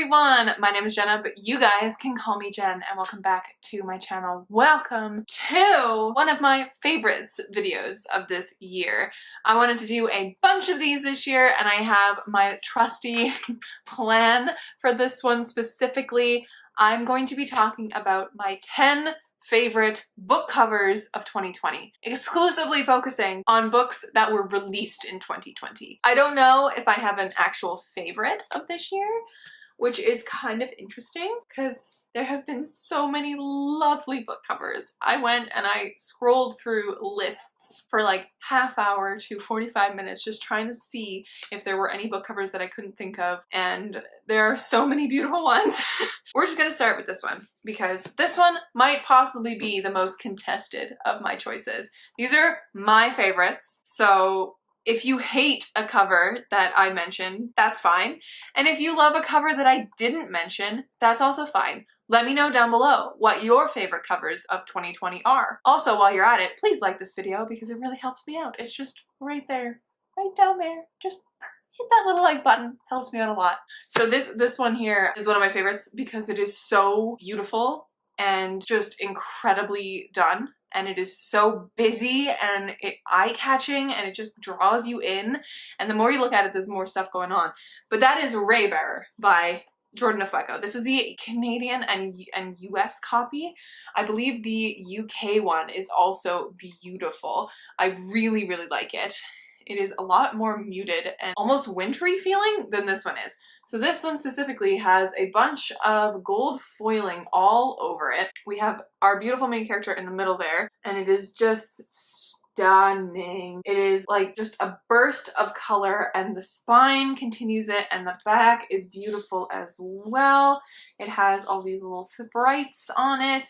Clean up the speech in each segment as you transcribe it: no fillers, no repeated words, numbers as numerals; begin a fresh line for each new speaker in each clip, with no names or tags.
everyone, my name is Jenna, but you guys can call me Jen, and welcome back to my channel. Welcome to one of my favorites videos of this year. I wanted to do a bunch of these this year, and I have my trusty plan for this one specifically. I'm going to be talking about my 10 favorite book covers of 2020, exclusively focusing on books that were released in 2020. I don't know if I have an actual favorite of this year, which is kind of interesting because there have been so many lovely book covers. I went and I scrolled through lists for like half hour to 45 minutes just trying to see if there were any book covers that I couldn't think of, and there are so many beautiful ones. We're just gonna start with this one because this one might possibly be the most contested of my choices. These are my favorites, so if you hate a cover that I mentioned, that's fine. And if you love a cover that I didn't mention, that's also fine. Let me know down below what your favorite covers of 2020 are. Also, while you're at it, please like this video because it really helps me out. It's just right there, right down there. Just hit that little like button, helps me out a lot. So this one here is one of my favorites because it is so beautiful and just incredibly done. And it is so busy and eye-catching, and it just draws you in. And the more you look at it, there's more stuff going on. But that is Raybearer by Jordan Afleko. This is the Canadian and US copy. I believe the UK one is also beautiful. I really, really like it. It is a lot more muted and almost wintry feeling than this one is. So this one specifically has a bunch of gold foiling all over it. We have our beautiful main character in the middle there, and it is just stunning. It is like just a burst of color, and the spine continues it, and the back is beautiful as well. It has all these little sprites on it,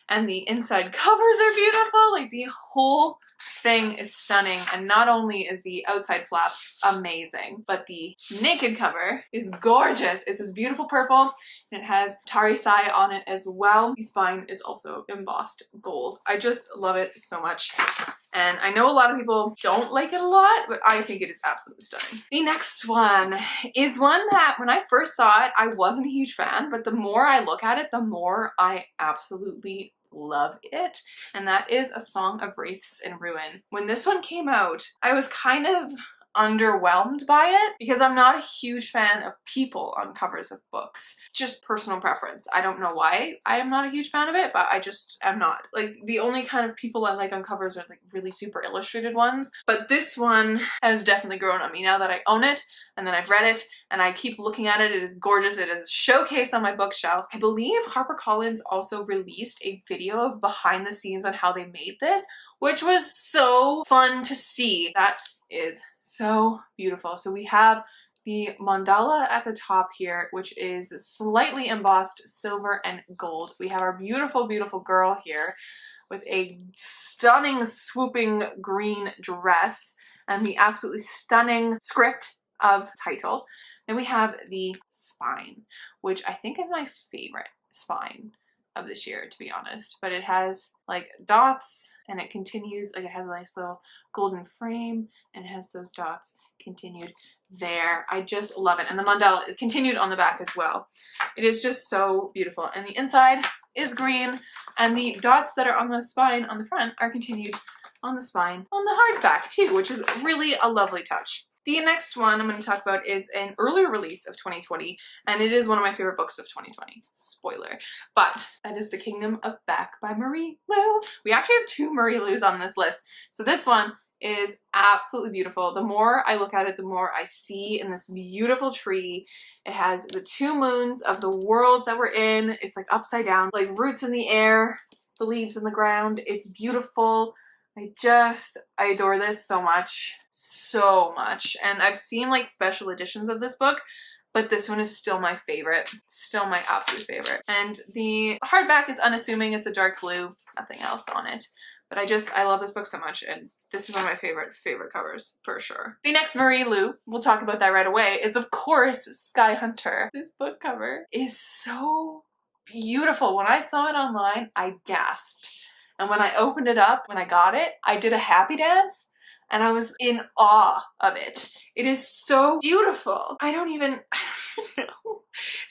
and the inside covers are beautiful. Like the whole thing is stunning, and not only is the outside flap amazing, but the naked cover is gorgeous. It's this beautiful purple, and it has Tari Sai on it as well. The spine is also embossed gold. I just love it so much. And I know a lot of people don't like it a lot, but I think it is absolutely stunning. The next one is one that when I first saw it, I wasn't a huge fan, but the more I look at it, the more I absolutely love it. And that is A Song of Wraiths and Ruin. When this one came out, I was kind of underwhelmed by it because I'm not a huge fan of people on covers of books. Just personal preference. I don't know why I am not a huge fan of it, but I just am not. Like the only kind of people I like on covers are like really super illustrated ones, but this one has definitely grown on me now that I own it and then I've read it and I keep looking at it. It is gorgeous. It is a showcase on my bookshelf. I believe HarperCollins also released a video of behind the scenes on how they made this, which was so fun to see. That is so beautiful. So we have the mandala at the top here, which is slightly embossed silver and gold. We have our beautiful, beautiful girl here with a stunning, swooping green dress and the absolutely stunning script of title. Then we have the spine, which I think is my favorite spine of this year, to be honest, but it has like dots and it continues, like it has a nice little golden frame and it has those dots continued there. I just love it. And the mandala is continued on the back as well. It is just so beautiful. And the inside is green, and the dots that are on the spine on the front are continued on the spine on the hardback too, which is really a lovely touch. The next one I'm going to talk about is an earlier release of 2020, and it is one of my favorite books of 2020. Spoiler. But that is The Kingdom of Back by Marie Lu. We actually have two Marie Lus on this list. So this one is absolutely beautiful. The more I look at it, the more I see in this beautiful tree. It has the two moons of the world that we're in. It's like upside down, like roots in the air, the leaves in the ground. It's beautiful. I adore this so much, so much. And I've seen like special editions of this book, but this one is still my favorite, still my absolute favorite. And the hardback is unassuming. It's a dark blue, nothing else on it. But I love this book so much, and this is one of my favorite covers for sure. The next Marie Lu, we'll talk about that right away, is of course Sky Hunter. This book cover is so beautiful. When I saw it online, I gasped. And when I opened it up, when I got it, I did a happy dance and I was in awe of it. It is so beautiful. I don't even know.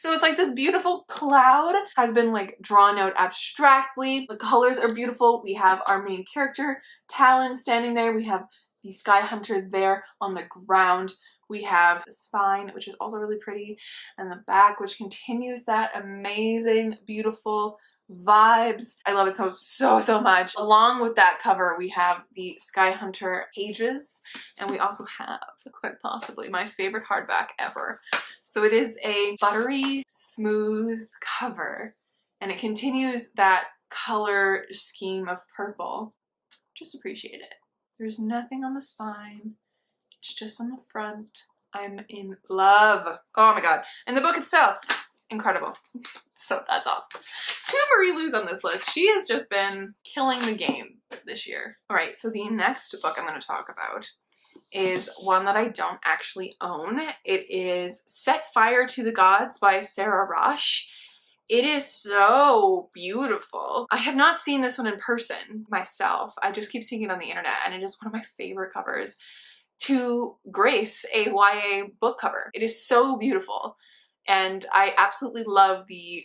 So it's like this beautiful cloud has been like drawn out abstractly. The colors are beautiful. We have our main character, Talon, standing there. We have the Sky Hunter there on the ground. We have the spine, which is also really pretty, and the back, which continues that amazing, beautiful vibes. I love it so much. Along with that cover, we have the Sky Hunter pages, and we also have, quite possibly, my favorite hardback ever. So it is a buttery, smooth cover, and it continues that color scheme of purple. Just appreciate it. There's nothing on the spine. It's just on the front. I'm in love. Oh my god. And the book itself, incredible. So that's awesome. 2 Marie Lou's on this list. She has just been killing the game this year. All right, so the next book I'm going to talk about is one that I don't actually own. It is Set Fire to the Gods by Sarah Rush. It is so beautiful. I have not seen this one in person myself. I just keep seeing it on the internet, and it is one of my favorite covers to grace a YA book cover. It is so beautiful, and I absolutely love the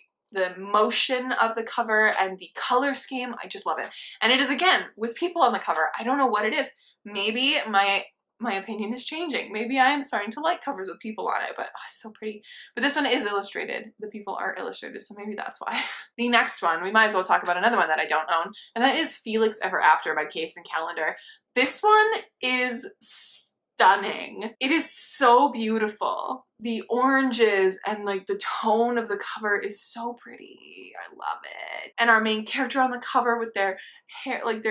motion of the cover and the color scheme. I just love it. And it is, again, with people on the cover. I don't know what it is. Maybe my opinion is changing. Maybe I am starting to like covers with people on it, but oh, it's so pretty. But this one is illustrated. The people are illustrated, so maybe that's why. The next one, we might as well talk about another one that I don't own, and that is Felix Ever After by Case and Callender. This one is stunning. It is so beautiful. The oranges and like the tone of the cover is so pretty. I love it. And our main character on the cover with their hair, like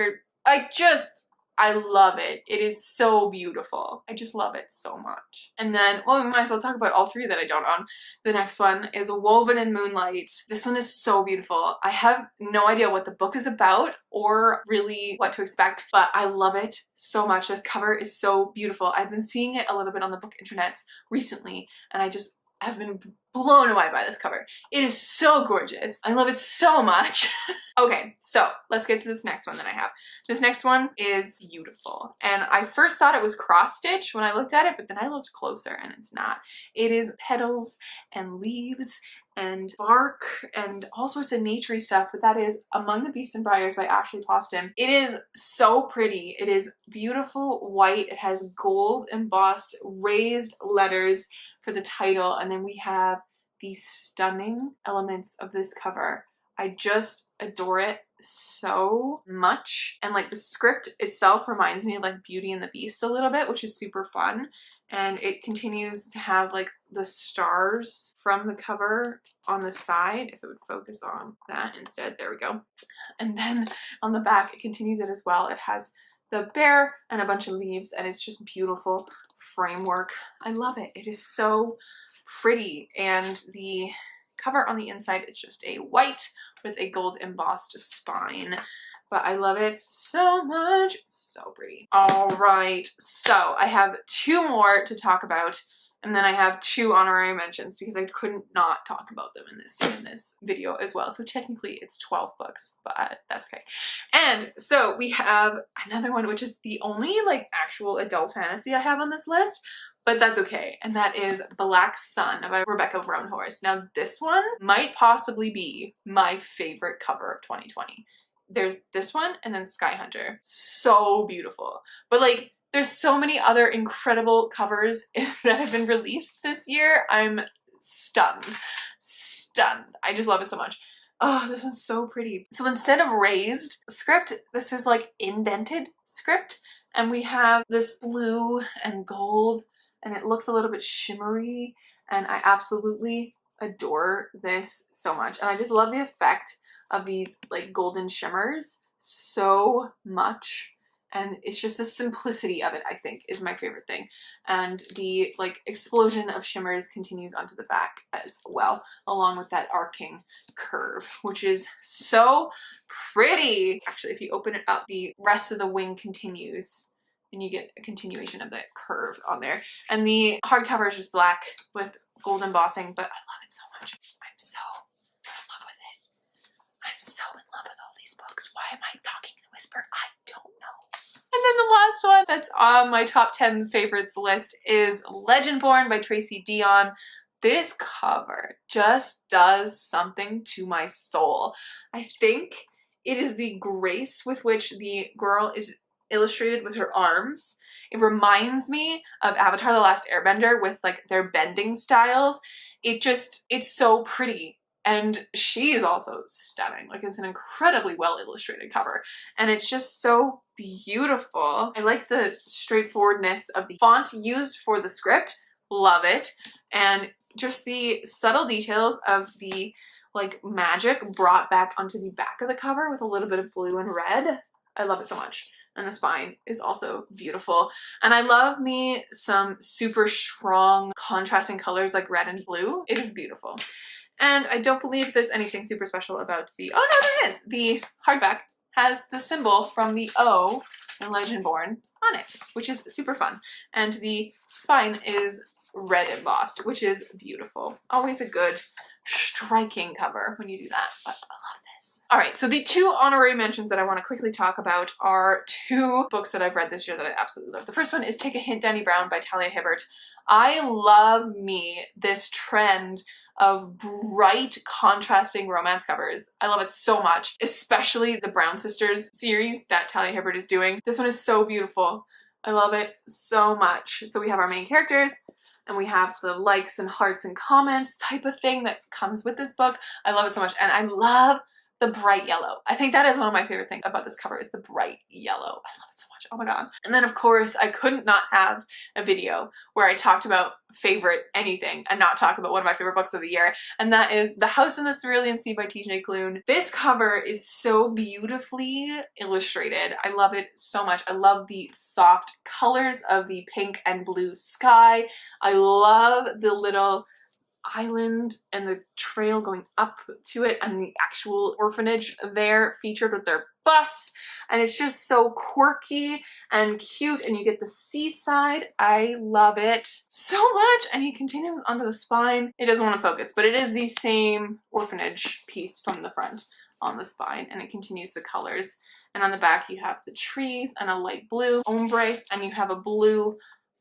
I love it. It is so beautiful. I just love it so much. And then, well, we might as well talk about all 3 that I don't own. The next one is Woven in Moonlight. This one is so beautiful. I have no idea what the book is about or really what to expect, but I love it so much. This cover is so beautiful. I've been seeing it a little bit on the book internets recently, and I have been blown away by this cover. It is so gorgeous. I love it so much. Okay, so let's get to this next one that I have. This next one is beautiful. And I first thought it was cross-stitch when I looked at it, but then I looked closer and it's not. It is petals and leaves and bark and all sorts of naturey stuff, but that is Among the Beasts and Briars by Ashley Poston. It is so pretty. It is beautiful white. It has gold embossed raised letters for the title, and then we have these stunning elements of this cover. I just adore it so much, and like the script itself reminds me of like Beauty and the Beast a little bit, which is super fun. And it continues to have like the stars from the cover on the side. If it would focus on that instead, there we go. And then on the back it continues it as well. It has the bear and a bunch of leaves, and it's just beautiful framework. I love it. It is so pretty, and the cover on the inside is just a white with a gold embossed spine. But I love it so much. It's so pretty. All right, so I have 2 more to talk about, and then I have 2 honorary mentions because I couldn't not talk about them in this video as well. So technically it's 12 books, but that's okay. And so we have another one, which is the only like actual adult fantasy I have on this list, but that's okay. And that is Black Sun by Rebecca Roanhorse. Now this one might possibly be my favorite cover of 2020. There's this one and then Sky Hunter. So beautiful. But like, there's so many other incredible covers that have been released this year. I'm stunned. Stunned. I just love it so much. Oh, this one's so pretty. So instead of raised script, this is like indented script. And we have this blue and gold, and it looks a little bit shimmery. And I absolutely adore this so much. And I just love the effect of these like golden shimmers so much. And it's just the simplicity of it, I think, is my favorite thing. And the like explosion of shimmers continues onto the back as well, along with that arcing curve, which is so pretty. Actually, if you open it up, the rest of the wing continues and you get a continuation of that curve on there. And the hardcover is just black with gold embossing, but I love it so much. I'm so in love with it. I'm so in love with all these books. Why am I talking in a whisper? I don't know. And then the last one that's on my top 10 favorites list is Legendborn by Tracy Deonn. This cover just does something to my soul. I think it is the grace with which the girl is illustrated with her arms. It reminds me of Avatar: The Last Airbender with like their bending styles. It's so pretty. And she is also stunning. Like, it's an incredibly well illustrated cover. And it's just so beautiful. I like the straightforwardness of the font used for the script. Love it. And just the subtle details of the like magic brought back onto the back of the cover with a little bit of blue and red. I love it so much. And the spine is also beautiful. And I love me some super strong contrasting colors like red and blue. It is beautiful. And I don't believe there's anything super special about the, oh no, there is! The hardback has the symbol from the O in Legendborn on it, which is super fun. And the spine is red embossed, which is beautiful. Always a good, striking cover when you do that, but I love this. All right, so the two honorary mentions that I want to quickly talk about are two books that I've read this year that I absolutely love. The first one is Take a Hint, Danny Brown by Talia Hibbert. I love me this trend of bright contrasting romance covers. I love it so much, especially the Brown Sisters series that Talia Hibbert is doing. This one is so beautiful. I love it so much. So we have our main characters and we have the likes and hearts and comments type of thing that comes with this book. I love it so much, and I love the bright yellow. I think that is one of my favorite things about this cover is the bright yellow. I love it so much. Oh my god. And then of course I couldn't not have a video where I talked about favorite anything and not talk about one of my favorite books of the year, and that is The House in the Cerulean Sea by TJ Klune. This cover is so beautifully illustrated. I love it so much. I love the soft colors of the pink and blue sky. I love the little island and the trail going up to it and the actual orphanage there featured with their bus, and it's just so quirky and cute, and you get the seaside. I love it so much. And he continues onto the spine. It doesn't want to focus, but it is the same orphanage piece from the front on the spine, and it continues the colors. And on the back you have the trees and a light blue ombre, and you have a blue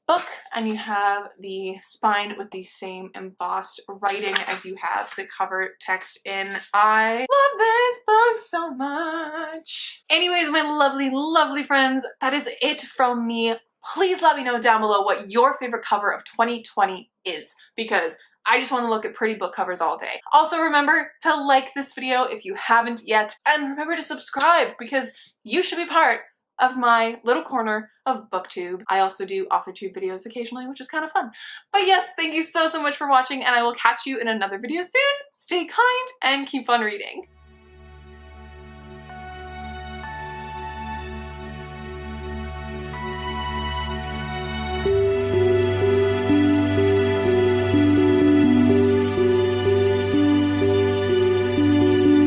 book, and you have the spine with the same embossed writing as you have the cover text in. I love this book so much. Anyways, my lovely, lovely friends, that is it from me. Please let me know down below what your favorite cover of 2020 is, because I just want to look at pretty book covers all day. Also remember to like this video if you haven't yet, and remember to subscribe because you should be part of my little corner of booktube. I also do authortube videos occasionally, which is kind of fun. But yes, thank you so much for watching, and I will catch you in another video soon. Stay kind and keep on reading.